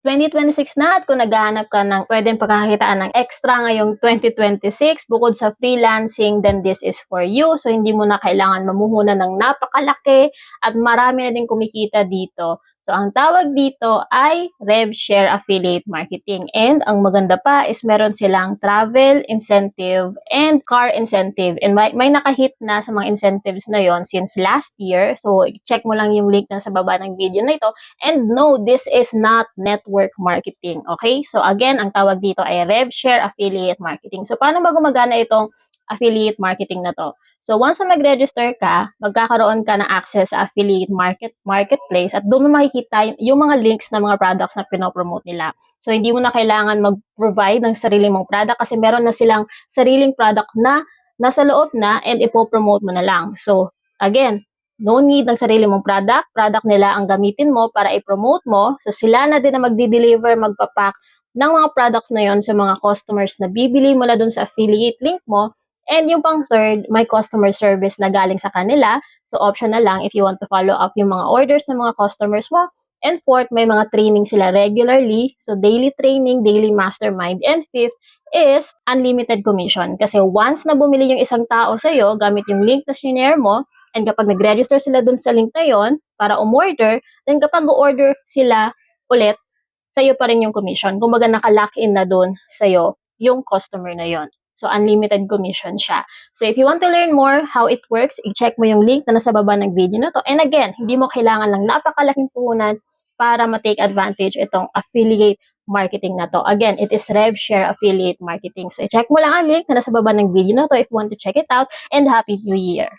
2026 na at kung naghahanap ka ng pwedeng pagkakakitaan ng extra ngayong 2026 bukod sa freelancing, then this is for you. So hindi mo na kailangan mamuhunan ng napakalaki at marami na din kumikita dito. So, ang tawag dito ay RevShare Affiliate Marketing. And ang maganda pa is meron silang travel incentive and car incentive. And may nakahit na sa mga incentives na yon since last year. So, check mo lang yung link na sa baba ng video na ito. And no, this is not network marketing. Okay? So, again, ang tawag dito ay RevShare Affiliate Marketing. So, paano ba gumagana itong affiliate marketing na to? So, once na mag-register ka, magkakaroon ka ng access sa affiliate marketplace at doon mo makikita yung mga links ng mga products na pinopromote nila. So, hindi mo na kailangan mag-provide ng sarili mong product kasi meron na silang sariling product na nasa loob na and ipopromote mo na lang. So, again, no need ng sarili mong product nila ang gamitin mo para i-promote mo. So, sila na din na magdi-deliver, magpapack ng mga products na yon sa mga customers na bibili mo na dun sa affiliate link mo. And yung pang third, may customer service na galing sa kanila. So, option na lang if you want to follow up yung mga orders ng mga customers mo. And fourth, may mga training sila regularly. So, daily training, daily mastermind. And fifth is unlimited commission. Kasi once na bumili yung isang tao sa'yo, gamit yung link na shinare mo, and kapag nag-register sila dun sa link na yon para umorder, then kapag order sila ulit, sa'yo pa rin yung commission. Kumbaga naka-lock in na dun sa'yo yung customer na yon. So, unlimited commission siya. So, if you want to learn more how it works, i-check mo yung link na nasa baba ng video na to. And again, hindi mo kailangan ng napakalaking puhunan para ma-take advantage itong affiliate marketing na to. Again, it is RevShare Affiliate Marketing. So, i-check mo lang ang link na nasa baba ng video na to if you want to check it out. And Happy New Year!